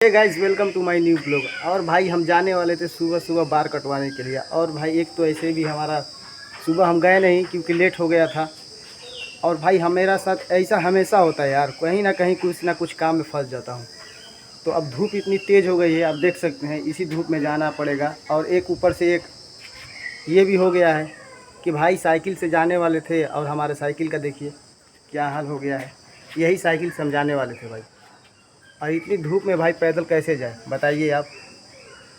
Hey guys, welcome to my new blog. और भाई हम जाने वाले थे सुबह सुबह बाल कटवाने के लिए। और भाई एक तो ऐसे भी हमारा सुबह हम गए नहीं क्योंकि लेट हो गया था। और भाई मेरा साथ ऐसा हमेशा होता है यार, कहीं ना कुछ काम में फंस जाता हूँ। तो अब धूप इतनी तेज़ हो गई है, आप देख सकते हैं, इसी धूप में जाना पड़ेगा। और एक ऊपर से एक ये भी हो गया है कि भाई साइकिल से जाने वाले थे और हमारे साइकिल का देखिए क्या हाल हो गया है। यही साइकिल से हम जाने वाले थे भाई, और इतनी धूप में भाई पैदल कैसे जाए बताइए आप।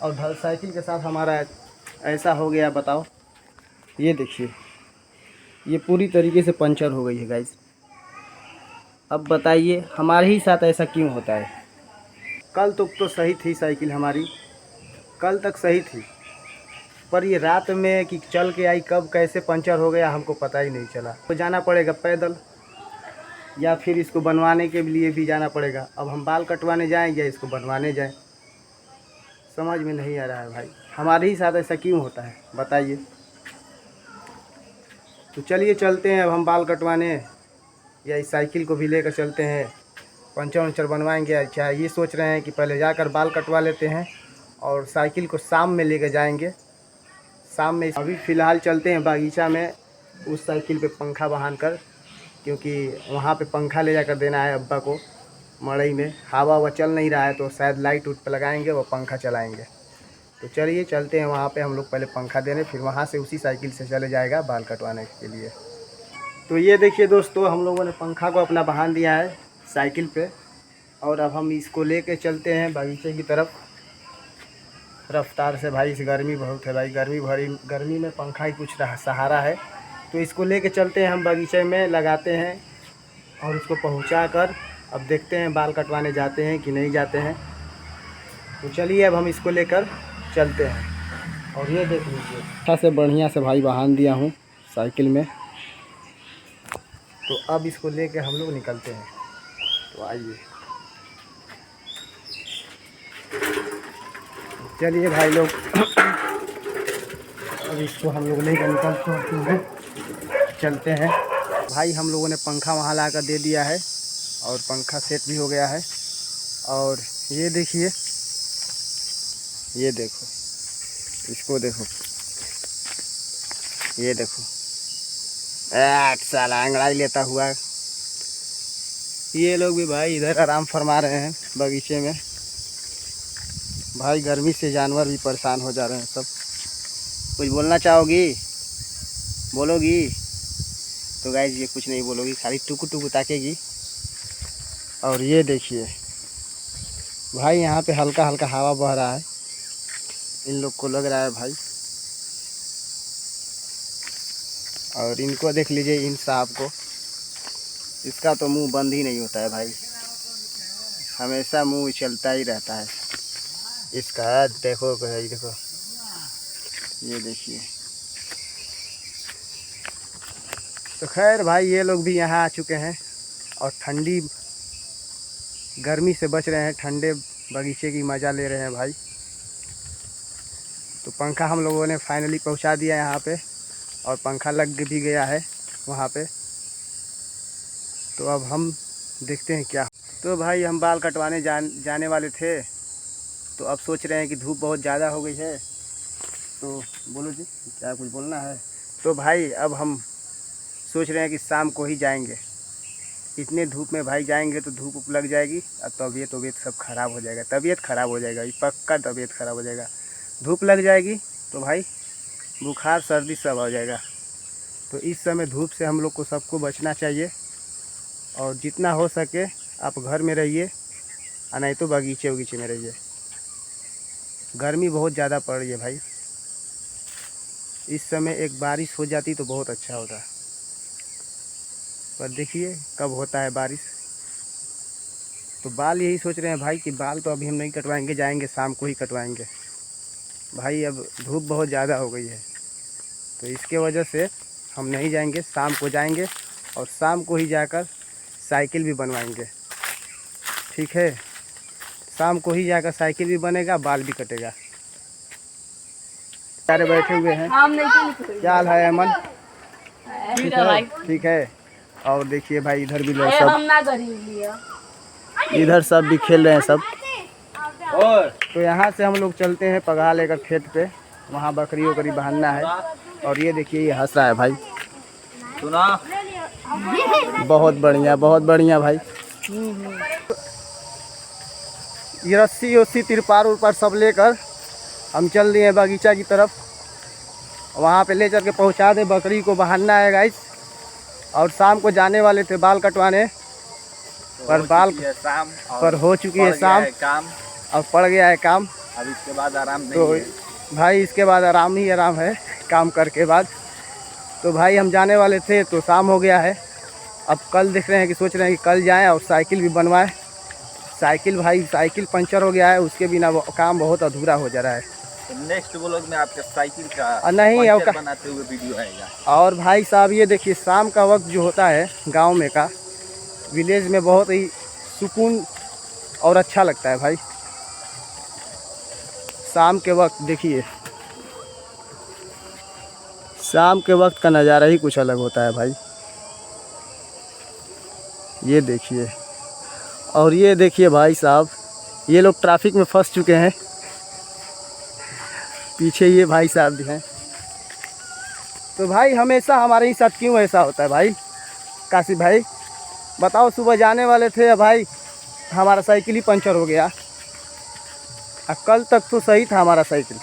और साइकिल के साथ हमारा ऐसा हो गया, बताओ। ये देखिए, ये पूरी तरीके से पंचर हो गई है गाइस। अब बताइए हमारे ही साथ ऐसा क्यों होता है। कल तक तो सही थी साइकिल हमारी, कल तक सही थी, पर ये रात में कि चल के आई कब कैसे पंचर हो गया हमको पता ही नहीं चला। तो जाना पड़ेगा पैदल, या फिर इसको बनवाने के लिए भी जाना पड़ेगा। अब हम बाल कटवाने जाएँ या इसको बनवाने जाएँ, समझ में नहीं आ रहा है भाई। हमारे ही साथ ऐसा क्यों होता है बताइए। तो चलिए चलते हैं अब हम बाल कटवाने, या इस साइकिल को भी लेकर चलते हैं, पंचर वंचर बनवाएंगे। अच्छा ये सोच रहे हैं कि पहले जाकर बाल कटवा लेते हैं और साइकिल को शाम में लेकर जाएंगे। शाम में अभी फ़िलहाल चलते हैं बागीचा में, उस साइकिल पे पंखा बहान कर, क्योंकि वहाँ पे पंखा ले जाकर देना है अब्बा को। मड़ई में हवा चल नहीं रहा है, तो शायद लाइट उट पर लगाएंगे, वो पंखा चलाएँगे। तो चलिए चलते हैं वहाँ पे हम लोग, पहले पंखा देने, फिर वहाँ से उसी साइकिल से चले जाएगा बाल कटवाने के लिए। तो ये देखिए दोस्तों, हम लोगों ने पंखा को अपना बहान दिया है साइकिल पे, और अब हम इसको लेके चलते हैं बगीचे की तरफ रफ्तार से। भाई इस गर्मी बहुत है भाई, गर्मी में पंखा ही कुछ सहारा है। तो इसको लेके चलते हैं हम बगीचे में, लगाते हैं और इसको पहुँचा कर अब देखते हैं बाल कटवाने जाते हैं कि नहीं जाते हैं। तो चलिए अब हम इसको लेकर चलते हैं। और ये देख लीजिए, अच्छा से बढ़िया से भाई बहान दिया हूँ साइकिल में। तो अब इसको लेके हम लोग निकलते हैं। तो आइए चलिए भाई लोग अब इसको हम लोग लेकर निकलते हैं, चलते हैं। भाई हम लोगों ने पंखा वहाँ ला कर दे दिया है और पंखा सेट भी हो गया है। और ये देखिए, ये देखो, इसको देखो, ये देखो, साला अंगड़ाई लेता हुआ। ये लोग भी भाई इधर आराम फरमा रहे हैं बगीचे में। भाई गर्मी से जानवर भी परेशान हो जा रहे हैं सब। कुछ बोलना चाहोगी, बोलोगी? तो गाइस ये कुछ नहीं बोलोगी, खाली टुकु टुकु ताकेगी। और ये देखिए भाई, यहाँ पे हल्का हल्का हवा बह रहा है, इन लोग को लग रहा है भाई। और इनको देख लीजिए, इन साहब को, इसका तो मुंह बंद ही नहीं होता है भाई, हमेशा मुंह चलता ही रहता है इसका। देखो भाई, देखो, ये देखिए। तो खैर भाई ये लोग भी यहाँ आ चुके हैं और ठंडी गर्मी से बच रहे हैं, ठंडे बगीचे की मज़ा ले रहे हैं भाई। तो पंखा हम लोगों ने फाइनली पहुँचा दिया यहाँ पे, और पंखा लग भी गया है वहाँ पे। तो अब हम देखते हैं क्या। तो भाई हम बाल कटवाने जाने वाले थे, तो अब सोच रहे हैं कि धूप बहुत ज़्यादा हो गई है। तो बोलो जी, क्या कुछ बोलना है? तो भाई अब हम सोच रहे हैं कि शाम को ही जाएंगे। इतने धूप में भाई जाएंगे तो धूप लग जाएगी और तबीयत सब ख़राब हो जाएगा, तबीयत ख़राब हो जाएगा, ये पक्का तबीयत ख़राब हो जाएगा। धूप लग जाएगी तो भाई बुखार सर्दी सब हो जाएगा। तो इस समय धूप से हम लोग को सबको बचना चाहिए, और जितना हो सके आप घर में रहिए, और नहीं तो बगीचे में रहिए। गर्मी बहुत ज़्यादा पड़ रही है भाई, इस समय एक बारिश हो जाती तो बहुत अच्छा होता, पर देखिए कब होता है बारिश। तो बाल यही सोच रहे हैं भाई कि बाल तो अभी हम नहीं कटवाएंगे, जाएंगे शाम को ही कटवाएंगे। भाई अब धूप बहुत ज़्यादा हो गई है, तो इसके वजह से हम नहीं जाएंगे, शाम को जाएंगे, और शाम को ही जाकर साइकिल भी बनवाएंगे। ठीक है, शाम को ही जाकर साइकिल भी बनेगा, बाल भी कटेगा। सारे बैठे हुए हैं, क्या हाल है अमन? ठीक है। और देखिए भाई इधर भी लोग सब, इधर सब भी खेल रहे हैं सब। और तो यहाँ से हम लोग चलते हैं पगहा लेकर खेत पे, वहाँ बकरी वकरी बांधना है। और ये देखिए ये हंस रहा है भाई, सुना बहुत बढ़िया भाई। ये रस्सी उस्सी तिरपार उरपार सब लेकर हम चल दिए बगीचा की तरफ। वहाँ पे ले चल के पहुँचा दे, बकरी को बांधना है गाइस। और शाम को जाने वाले थे बाल कटवाने, पर बाल शाम पर हो चुकी है शाम, काम। अब पड़ गया है काम। अब इसके बाद आराम नहीं तो है। भाई इसके बाद आराम ही आराम है काम करके बाद। तो भाई हम जाने वाले थे तो शाम हो गया है। अब कल देख रहे हैं कि सोच रहे हैं कि कल जाएं और साइकिल भी बनवाएं। साइकिल पंचर हो गया है, उसके बिना वो काम बहुत अधूरा हो जा रहा है। तो नेक्स्ट व्लॉग में आपके साइकिल का नहीं पंचर बनाते हुए वीडियो आएगा। और भाई साहब ये देखिए शाम का वक्त जो होता है गांव में का, विलेज में बहुत ही सुकून और अच्छा लगता है भाई। शाम के वक्त देखिए, शाम के वक्त का नज़ारा ही कुछ अलग होता है भाई। ये देखिए, और ये देखिए भाई साहब, ये लोग ट्रैफिक में फंस चुके हैं। पीछे ये भाई साहब भी हैं। तो भाई हमेशा हमारे ही साथ क्यों ऐसा होता है भाई? काशी भाई बताओ, सुबह जाने वाले थे भाई, हमारा साइकिल ही पंचर हो गया। कल तक तो सही था हमारा साइकिल,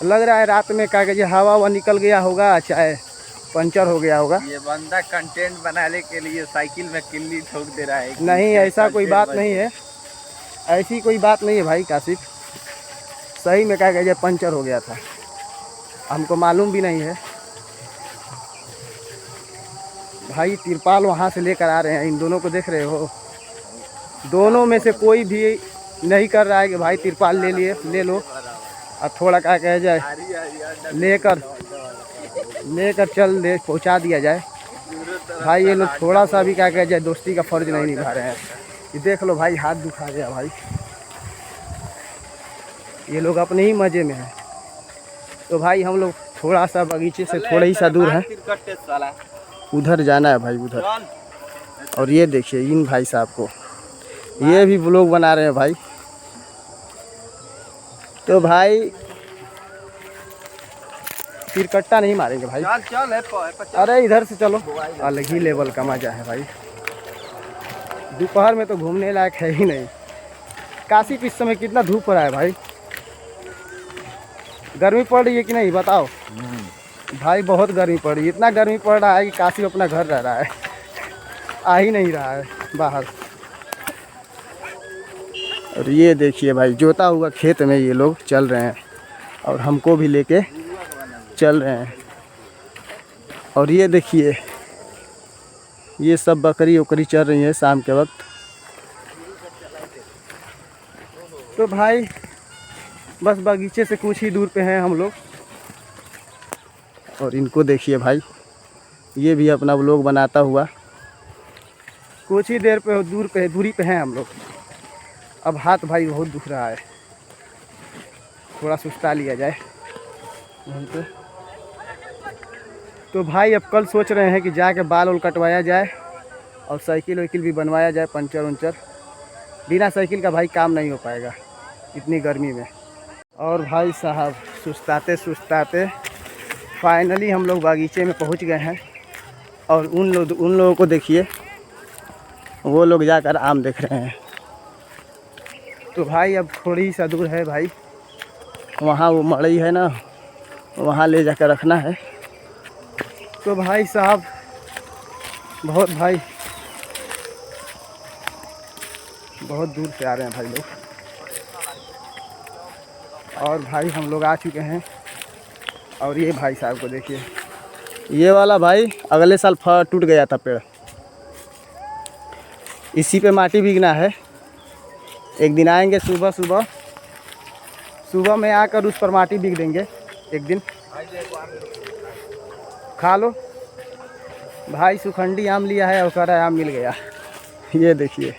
लग रहा है रात में कागज हवा निकल गया होगा, चाहे पंचर हो गया होगा। ये बंदा कंटेंट बनाने के लिए साइकिल में किल्ली ठोक दे रहा है। नहीं ऐसा कोई बात नहीं है, ऐसी कोई बात नहीं है भाई काशिफ, सही में कागज पंचर हो गया था, हमको मालूम भी नहीं है भाई। तिरपाल वहाँ से लेकर आ रहे हैं, इन दोनों को देख रहे हो, दोनों में से कोई भी नहीं कर रहा है कि भाई तिरपाल ले लो और थोड़ा क्या कह जाए लेकर चल दे, पहुँचा दिया जाए। भाई ये लोग थोड़ा सा भी क्या कह जाए दोस्ती का फर्ज नहीं निभा रहे हैं। ये देख लो भाई, हाथ दुखा गया भाई, ये लोग अपने ही मज़े में हैं। तो भाई हम लोग थोड़ा सा बगीचे से थोड़ा ही सा दूर है, उधर जाना है भाई, उधर। और ये देखिए इन भाई साहब को, ये भी व्लॉग बना रहे हैं भाई। तो भाई फिर कट्टा नहीं मारेंगे भाई, अरे इधर से चलो, अलग ही लेवल का मजा है भाई। दोपहर में तो घूमने लायक है ही नहीं। काशी इस समय कितना धूप रहा है भाई, गर्मी पड़ रही है कि नहीं बताओ भाई? बहुत गर्मी पड़ रही है, इतना गर्मी पड़ रहा है कि काशी अपना घर रह रहा है, आ ही नहीं रहा है बाहर। और ये देखिए भाई, जोता हुआ खेत में ये लोग चल रहे हैं और हमको भी लेके चल रहे हैं। और ये देखिए ये सब बकरी वकरी चल रही है शाम के वक्त। तो भाई बस बगीचे से कुछ ही दूर पे हैं हम लोग। और इनको देखिए भाई, ये भी अपना व्लॉग बनाता हुआ, कुछ ही देर पे दूरी पे हैं हम लोग। अब हाथ भाई बहुत दुख रहा है, थोड़ा सुस्ता लिया जाए घूमते। तो भाई अब कल सोच रहे हैं कि जाके बाल वाल कटवाया जाए और साइकिल वाइकिल भी बनवाया जाए, पंचर उंचर। बिना साइकिल का भाई काम नहीं हो पाएगा इतनी गर्मी में। और भाई साहब सुस्ताते सुस्ताते फाइनली हम लोग बागीचे में पहुंच गए हैं। और उन लोगों को देखिए, वो लोग जाकर आम देख रहे हैं। तो भाई अब थोड़ी सा दूर है भाई, वहाँ वो मड़ई है ना, वहाँ ले जाकर रखना है। तो भाई साहब बहुत दूर से आ रहे हैं भाई लोग। और भाई हम लोग आ चुके हैं। और ये भाई साहब को देखिए, ये वाला भाई अगले साल टूट गया था पेड़, इसी पे माटी भीगना है। एक दिन आएंगे सुबह में आकर उस पर माटी भीग देंगे एक दिन। खा लो भाई, सुखंडी आम लिया है और कह रहा है आम मिल गया। ये देखिए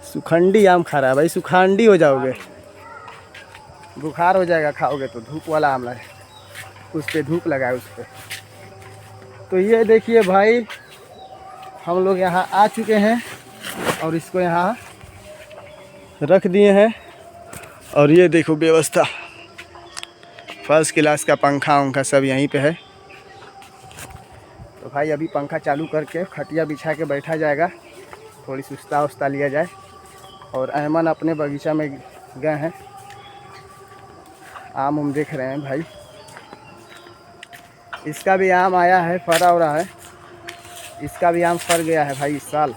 सुखंडी आम खा रहा है भाई, सुखंडी हो जाओगे, बुखार हो जाएगा खाओगे तो। धूप वाला आम है, उस पर धूप लगाए उस पर। तो ये देखिए भाई हम लोग यहाँ आ चुके हैं और इसको यहाँ रख दिए हैं। और ये देखो व्यवस्था, फर्स्ट क्लास का पंखा उंखा सब यहीं पे है। तो भाई अभी पंखा चालू करके खटिया बिछा के बैठा जाएगा, थोड़ी सुस्ता उस्ता लिया जाए। और अहमन अपने बगीचा में गए हैं, आम उम देख रहे हैं भाई। इसका भी आम आया है, फरा हो रहा है। इसका भी आम फर गया है भाई इस साल,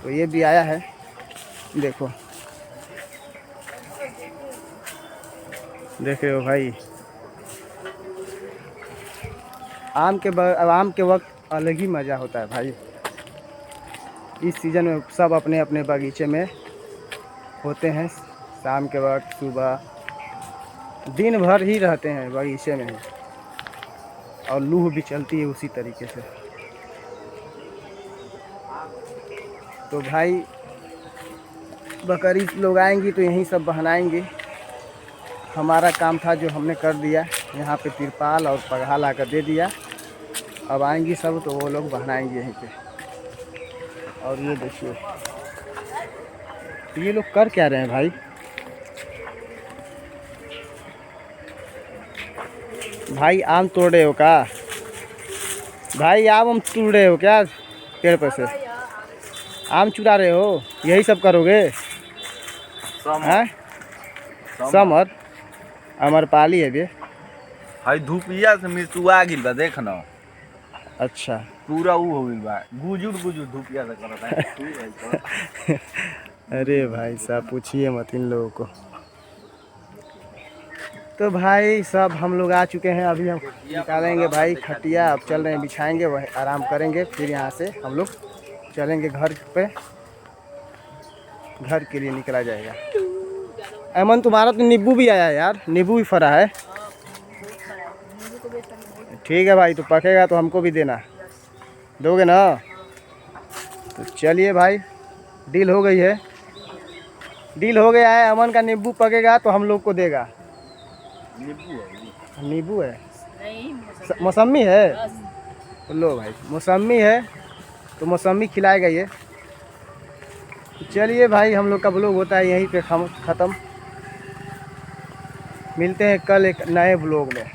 तो ये भी आया है। देखो देख रहे हो भाई, आम के वक्त अलग ही मज़ा होता है भाई। इस सीज़न में सब अपने अपने बगीचे में होते हैं। शाम के वक्त, सुबह, दिन भर ही रहते हैं बगीचे में ही। और लूह भी चलती है उसी तरीके से। तो भाई बकरी लोग आएंगी तो यहीं सब बहनाएंगे। हमारा काम था जो हमने कर दिया, यहाँ पे तिरपाल और पगहा ला कर दे दिया। अब आएंगी सब तो वो लोग बहनाएंगे यहीं पे। और ये देखिए, ये लोग कर क्या रहे हैं भाई? भाई आम तोड़ रहे हो क्या? भाई आम तोड़ रहे हो क्या पेड़ पर से? आम चुरा रहे हो? यही सब करोगे? हैं? समर अमरपाली है बे। हाय धूपिया से मिर्चुआ गिल बा, देख ना। अच्छा पूरा वो हो गइल बा, गुजुर धूपिया से करता है। अरे भाई साहब पूछिए मत इन लोगों को। तो भाई सब हम लोग आ चुके हैं, अभी हम निकालेंगे भाई खटिया। अब चल रहे हैं, बिछाएंगे, वह आराम करेंगे। फिर यहाँ से हम लोग चलेंगे घर पे, घर के लिए निकला जाएगा। अमन तुम्हारा तो नींबू भी आया है यार, नींबू भी फरा है। ठीक है भाई, तो पकेगा तो हमको भी देना, दोगे ना? तो चलिए भाई, डील हो गई है, डील हो गया है। अमन का नींबू पकेगा तो हम लोग को देगा। नींबू है, मौसमी है। तो लो भाई, मौसमी है तो मौसमी खिलाएगा ये। चलिए भाई, हम लोग का ब्लॉग होता है यहीं पे ख़त्म। मिलते हैं कल एक नए ब्लॉग में।